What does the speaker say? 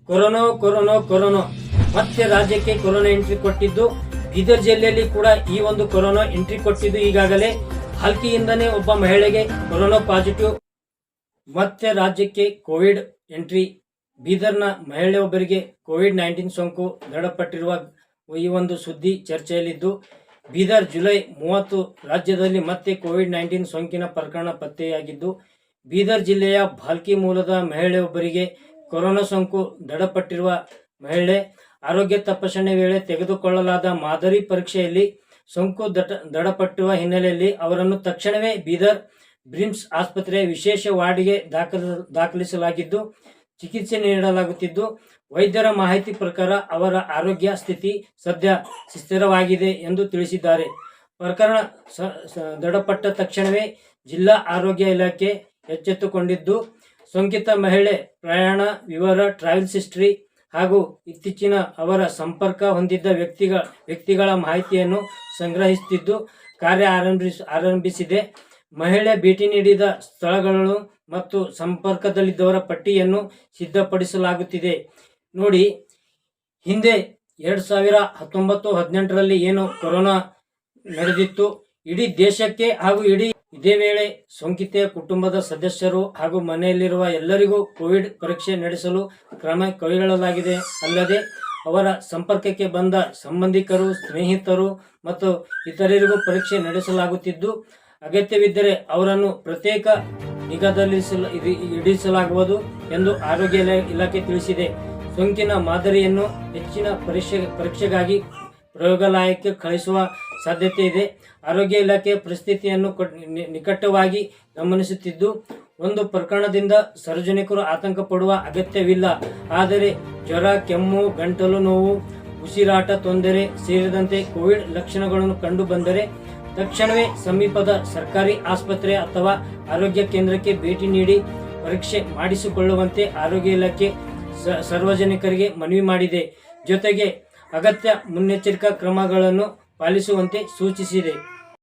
Corona corona corona ಮತ್ತೆ ರಾಜ್ಯಕ್ಕೆ corona entry ಕೊಟ್ಟಿದ್ದು. ಬೀದರ್ ಜಿಲ್ಲೆಯಲ್ಲಿ ಕೂಡ ಈ ಒಂದು ಕೊರೋನಾ ಎಂಟ್ರಿ ಕೊಟ್ಟಿದ್ದು. ಈಗಾಗಲೇ ಹಲ್ಕಿಯಿಂದನೇ ಒಬ್ಬ ಮಹಿಳೆಗೆ ಕೊರೋನಾ ಪಾಸಿಟಿವ್. ಮತ್ತೆ ರಾಜ್ಯಕ್ಕೆ ಕೋವಿಡ್ ಎಂಟ್ರಿ. ಬೀದರ್ನ ಮಹಿಳೆಯೊಬ್ಬರಿಗೆ ಕೋವಿಡ್-19 ಸೋಂಕು ದೃಢಪಟ್ಟಿರುವ ಈ ಒಂದು ಸುದ್ದಿ ಚರ್ಚೆಯಲ್ಲಿದ್ದು, ಬೀದರ್ ಜುಲೈ 30 ರಾಜ್ಯದಲ್ಲಿ ಮತ್ತೆ ಕೋವಿಡ್-19 ಸೋಂಕಿನ ಪ್ರಕರಣ ಪತ್ತೆಯಾಗಿದ್ದು, ಬೀದರ್ ಜಿಲ್ಲೆಯ ಭಾಲ್ಕಿ ಮೂಲದ ಮಹಿಳೆಯೊಬ್ಬರಿಗೆ ಕೊರೋನಾ ಸೋಂಕು ದೃಢಪಟ್ಟಿರುವ ಮಹಿಳೆ ಆರೋಗ್ಯ ತಪಾಸಣೆ ವೇಳೆ ತೆಗೆದುಕೊಳ್ಳಲಾದ ಮಾದರಿ ಪರೀಕ್ಷೆಯಲ್ಲಿ ಸೋಂಕು ದೃಢಪಟ್ಟಿರುವ ಹಿನ್ನೆಲೆಯಲ್ಲಿ ಅವರನ್ನು ತಕ್ಷಣವೇ ಬೀದರ್ ಬ್ರಿಮ್ಸ್ ಆಸ್ಪತ್ರೆಯ ವಿಶೇಷ ವಾರ್ಡ್ಗೆ ದಾಖಲಿಸಲಾಗಿದ್ದು ಚಿಕಿತ್ಸೆ ನೀಡಲಾಗುತ್ತಿದ್ದು, ವೈದ್ಯರ ಮಾಹಿತಿ ಪ್ರಕಾರ ಅವರ ಆರೋಗ್ಯ ಸ್ಥಿತಿ ಸದ್ಯ ಸ್ಥಿರವಾಗಿದೆ ಎಂದು ತಿಳಿಸಿದ್ದಾರೆ. ಪ್ರಕರಣ ದೃಢಪಟ್ಟ ತಕ್ಷಣವೇ ಜಿಲ್ಲಾ ಆರೋಗ್ಯ ಇಲಾಖೆ ಎಚ್ಚೆತ್ತುಕೊಂಡಿದ್ದು, ಸೋಂಕಿತ ಮಹಿಳೆ ಪ್ರಯಾಣ ವಿವರ, ಟ್ರಾವೆಲ್ಸ್ ಹಿಸ್ಟರಿ ಹಾಗೂ ಇತ್ತೀಚಿನ ಅವರ ಸಂಪರ್ಕ ಹೊಂದಿದ್ದ ವ್ಯಕ್ತಿಗಳ ಮಾಹಿತಿಯನ್ನು ಸಂಗ್ರಹಿಸುತ್ತಿದ್ದು ಕಾರ್ಯ ಆರಂಭಿಸಿದೆ. ಮಹಿಳೆ ಭೇಟಿ ನೀಡಿದ ಸ್ಥಳಗಳು ಮತ್ತು ಸಂಪರ್ಕದಲ್ಲಿದ್ದವರ ಪಟ್ಟಿಯನ್ನು ಸಿದ್ಧಪಡಿಸಲಾಗುತ್ತಿದೆ. ನೋಡಿ, ಹಿಂದೆ 2019-18ರಲ್ಲಿ ಏನು ಕೊರೋನಾ ನಡೆದಿತ್ತು, ಇಡೀ ದೇಶಕ್ಕೆ ಹಾಗೂ ಇದೇ ವೇಳೆ ಸೋಂಕಿತೆಯ ಕುಟುಂಬದ ಸದಸ್ಯರು ಹಾಗೂ ಮನೆಯಲ್ಲಿರುವ ಎಲ್ಲರಿಗೂ ಕೋವಿಡ್ ಪರೀಕ್ಷೆ ನಡೆಸಲು ಕ್ರಮ ಕೈಗೊಳ್ಳಲಾಗಿದೆ. ಅಲ್ಲದೆ ಅವರ ಸಂಪರ್ಕಕ್ಕೆ ಬಂದ ಸಂಬಂಧಿಕರು, ಸ್ನೇಹಿತರು ಮತ್ತು ಇತರರಿಗೂ ಪರೀಕ್ಷೆ ನಡೆಸಲಾಗುತ್ತಿದ್ದು, ಅಗತ್ಯವಿದ್ದರೆ ಅವರನ್ನು ಪ್ರತ್ಯೇಕ ನಿಗಾದಲ್ಲಿ ಇಡಿಸಲಾಗುವುದು ಎಂದು ಆರೋಗ್ಯ ಇಲಾಖೆ ತಿಳಿಸಿದೆ. ಸೋಂಕಿನ ಮಾದರಿಯನ್ನು ಹೆಚ್ಚಿನ ಪರೀಕ್ಷೆಗಾಗಿ ಪ್ರಯೋಗಾಲಯಕ್ಕೆ ಕಳಿಸುವ ಸಾಧ್ಯತೆ ಇದೆ. ಆರೋಗ್ಯ ಇಲಾಖೆ ಪರಿಸ್ಥಿತಿಯನ್ನು ನಿಕಟವಾಗಿ ಗಮನಿಸುತ್ತಿದ್ದು, ಒಂದು ಪ್ರಕರಣದಿಂದ ಸಾರ್ವಜನಿಕರು ಆತಂಕ ಪಡುವ ಅಗತ್ಯವಿಲ್ಲ. ಆದರೆ ಜ್ವರ, ಕೆಮ್ಮು, ಗಂಟಲು ನೋವು, ಉಸಿರಾಟ ತೊಂದರೆ ಸೇರಿದಂತೆ ಕೋವಿಡ್ ಲಕ್ಷಣಗಳನ್ನು ಕಂಡು ಬಂದರೆ ತಕ್ಷಣವೇ ಸಮೀಪದ ಸರ್ಕಾರಿ ಆಸ್ಪತ್ರೆ ಅಥವಾ ಆರೋಗ್ಯ ಕೇಂದ್ರಕ್ಕೆ ಭೇಟಿ ನೀಡಿ ಪರೀಕ್ಷೆ ಮಾಡಿಸಿಕೊಳ್ಳುವಂತೆ ಆರೋಗ್ಯ ಇಲಾಖೆ ಸಾರ್ವಜನಿಕರಿಗೆ ಮನವಿ ಮಾಡಿದೆ. ಜೊತೆಗೆ ಅಗತ್ಯ ಮುನ್ನೆಚ್ಚರಿಕಾ ಕ್ರಮಗಳನ್ನು ಪಾಲಿಸುವಂತೆ ಸೂಚಿಸಿದೆ.